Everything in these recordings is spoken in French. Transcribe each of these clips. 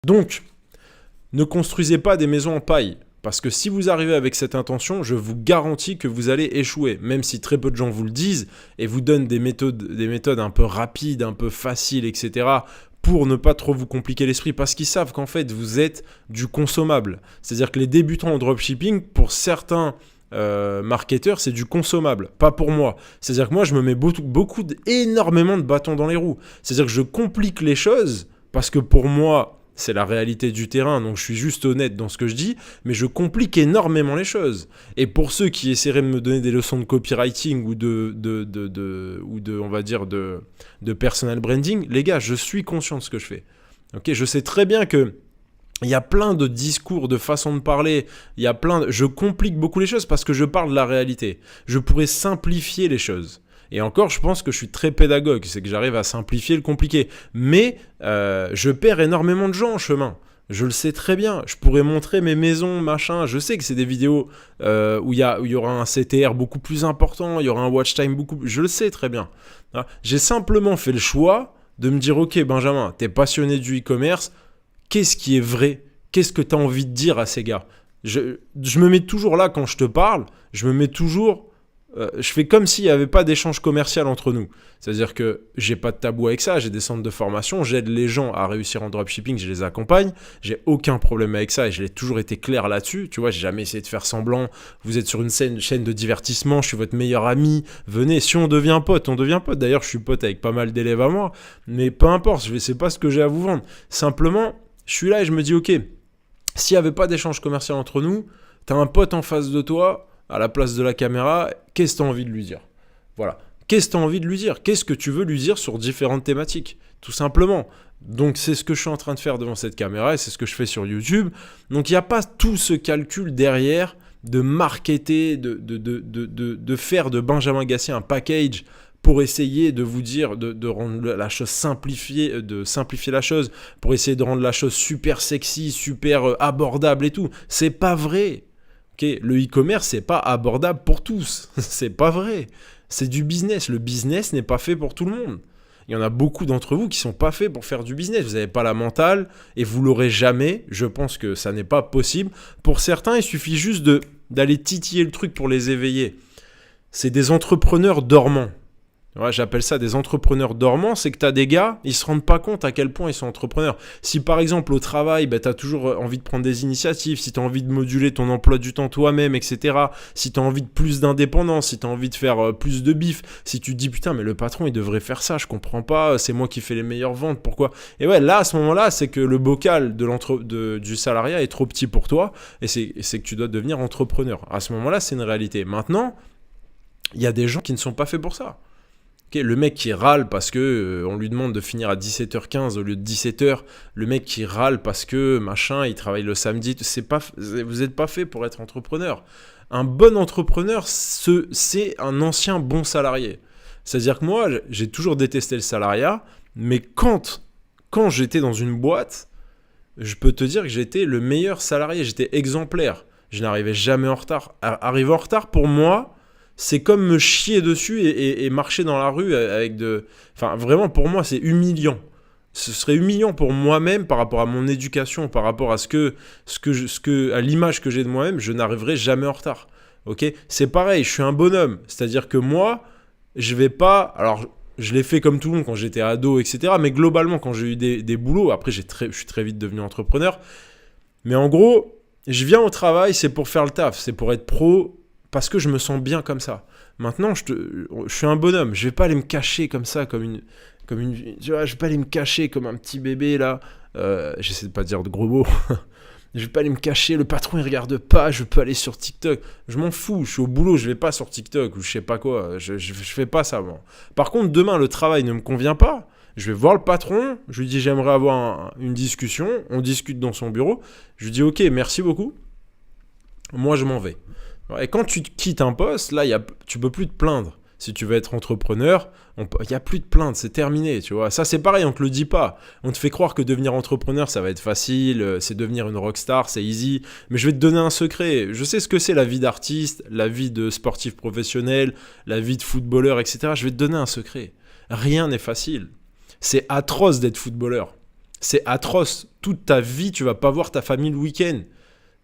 Donc, ne construisez pas des maisons en paille. Parce que si vous arrivez avec cette intention, je vous garantis que vous allez échouer. Même si très peu de gens vous le disent et vous donnent des méthodes un peu rapides, un peu faciles, etc. pour ne pas trop vous compliquer l'esprit. Parce qu'ils savent qu'en fait, vous êtes du consommable. C'est-à-dire que les débutants en dropshipping, pour certains marketeurs, c'est du consommable. Pas pour moi. C'est-à-dire que moi, je me mets énormément de bâtons dans les roues. C'est-à-dire que je complique les choses parce que pour moi, c'est la réalité du terrain, donc je suis juste honnête dans ce que je dis, mais je complique énormément les choses. Et pour ceux qui essaieraient de me donner des leçons de copywriting ou on va dire de personal branding, les gars, je suis conscient de ce que je fais. Okay, je sais très bien que il y a plein de discours, de façons de parler, je complique beaucoup les choses parce que je parle de la réalité. Je pourrais simplifier les choses. Et encore, je pense que je suis très pédagogue, c'est que j'arrive à simplifier le compliqué. Mais je perds énormément de gens en chemin. Je le sais très bien. Je pourrais montrer mes maisons, machin. Je sais que c'est des vidéos où il y aura un CTR beaucoup plus important, il y aura un watch time beaucoup plus... Je le sais très bien. J'ai simplement fait le choix de me dire, ok Benjamin, t'es passionné du e-commerce, qu'est-ce qui est vrai ? Qu'est-ce que t'as envie de dire à ces gars ? Je me mets toujours là quand je te parle, je fais comme s'il n'y avait pas d'échange commercial entre nous. C'est-à-dire que j'ai pas de tabou avec ça, j'ai des centres de formation, j'aide les gens à réussir en dropshipping, je les accompagne, j'ai aucun problème avec ça et j'ai toujours été clair là-dessus. Tu vois, j'ai jamais essayé de faire semblant. Vous êtes sur une chaîne de divertissement, je suis votre meilleur ami, venez, si on devient pote, on devient pote. D'ailleurs, je suis pote avec pas mal d'élèves à moi, mais peu importe, c'est pas ce que j'ai à vous vendre. Simplement, je suis là et je me dis, ok, s'il n'y avait pas d'échange commercial entre nous, t'as un pote en face de toi, à la place de la caméra, qu'est-ce que tu as envie de lui dire ? Voilà. Qu'est-ce que tu as envie de lui dire ? Qu'est-ce que tu veux lui dire sur différentes thématiques ? Tout simplement. Donc, c'est ce que je suis en train de faire devant cette caméra et c'est ce que je fais sur YouTube. Donc, il n'y a pas tout ce calcul derrière de marketer, de faire de Benjamin Gassier un package pour essayer de vous dire, de rendre la chose simplifiée, de simplifier la chose, pour essayer de rendre la chose super sexy, super abordable et tout. C'est pas vrai. Okay, le e-commerce, c'est pas abordable pour tous. C'est pas vrai. C'est du business. Le business n'est pas fait pour tout le monde. Il y en a beaucoup d'entre vous qui sont pas faits pour faire du business. Vous n'avez pas la mentale et vous l'aurez jamais. Je pense que ça n'est pas possible. Pour certains, il suffit juste d'aller titiller le truc pour les éveiller. C'est des entrepreneurs dormants. Ouais, j'appelle ça des entrepreneurs dormants, c'est que tu as des gars, ils se rendent pas compte à quel point ils sont entrepreneurs. Si par exemple au travail, tu as toujours envie de prendre des initiatives, si tu as envie de moduler ton emploi du temps toi-même, etc. Si tu as envie de plus d'indépendance, si tu as envie de faire plus de bif, si tu te dis putain mais le patron il devrait faire ça, je comprends pas, c'est moi qui fais les meilleures ventes, pourquoi ? Et ouais, là à ce moment-là, c'est que le bocal du salariat est trop petit pour toi et c'est que tu dois devenir entrepreneur. À ce moment-là, c'est une réalité. Maintenant, il y a des gens qui ne sont pas faits pour ça. Okay, le mec qui râle parce que on lui demande de finir à 17h15 au lieu de 17h, le mec qui râle parce que machin, il travaille le samedi, vous n'êtes pas fait pour être entrepreneur. Un bon entrepreneur, c'est un ancien bon salarié. C'est-à-dire que moi, j'ai toujours détesté le salariat, mais quand j'étais dans une boîte, je peux te dire que j'étais le meilleur salarié, j'étais exemplaire. Je n'arrivais jamais en retard. Arriver en retard, pour moi, c'est comme me chier dessus et marcher dans la rue avec Enfin, vraiment, pour moi, c'est humiliant. Ce serait humiliant pour moi-même par rapport à mon éducation, par rapport à à l'image que j'ai de moi-même, je n'arriverai jamais en retard. Ok ? C'est pareil, je suis un bonhomme. C'est-à-dire que moi, je vais pas... Alors, je l'ai fait comme tout le monde quand j'étais ado, etc. Mais globalement, quand j'ai eu des boulots, après, je suis très vite devenu entrepreneur. Mais en gros, je viens au travail, c'est pour faire le taf, c'est pour être pro... Parce que je me sens bien comme ça. Maintenant, je suis un bonhomme. Je vais pas aller me cacher comme ça, comme une, tu vois, je vais pas aller me cacher comme un petit bébé là. J'essaie de pas dire de gros mots. Je vais pas aller me cacher. Le patron il regarde pas. Je peux aller sur TikTok. Je m'en fous. Je suis au boulot. Je vais pas sur TikTok ou je sais pas quoi. Je fais pas ça moi. Par contre, demain le travail ne me convient pas. Je vais voir le patron. Je lui dis j'aimerais avoir une discussion. On discute dans son bureau. Je lui dis ok, merci beaucoup. Moi je m'en vais. Et quand tu quittes un poste, là, tu peux plus te plaindre. Si tu veux être entrepreneur, il n'y a plus de plainte, c'est terminé, tu vois. Ça, c'est pareil, on ne te le dit pas. On te fait croire que devenir entrepreneur, ça va être facile, c'est devenir une rockstar, c'est easy. Mais je vais te donner un secret. Je sais ce que c'est la vie d'artiste, la vie de sportif professionnel, la vie de footballeur, etc. Je vais te donner un secret. Rien n'est facile. C'est atroce d'être footballeur. C'est atroce. Toute ta vie, tu vas pas voir ta famille le week-end.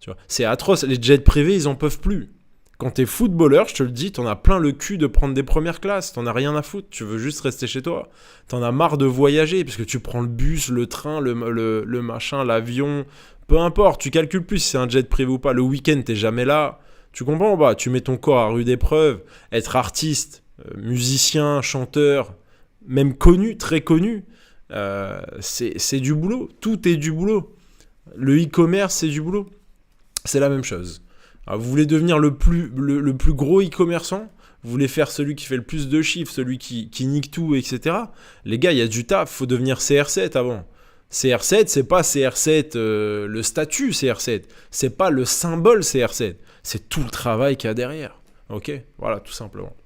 Tu vois, c'est atroce. Les jets privés, ils en peuvent plus. Quand t'es footballeur, je te le dis, t'en as plein le cul de prendre des premières classes. T'en as rien à foutre. Tu veux juste rester chez toi. T'en as marre de voyager parce que tu prends le bus, le train, le machin, l'avion. Peu importe. Tu calcules plus si c'est un jet privé ou pas. Le week-end, t'es jamais là. Tu comprends? Bah, tu mets ton corps à rude épreuve. Être artiste, musicien, chanteur, même connu, très connu, c'est du boulot. Tout est du boulot. Le e-commerce, c'est du boulot. C'est la même chose. Alors, vous voulez devenir le plus gros e-commerçant? Vous voulez faire celui qui fait le plus de chiffres, celui qui nique tout, etc. Les gars, il y a du taf. Il faut devenir CR7 avant. CR7, c'est pas CR7, le statut CR7. C'est pas le symbole CR7. C'est tout le travail qu'il y a derrière. Ok? Voilà, tout simplement.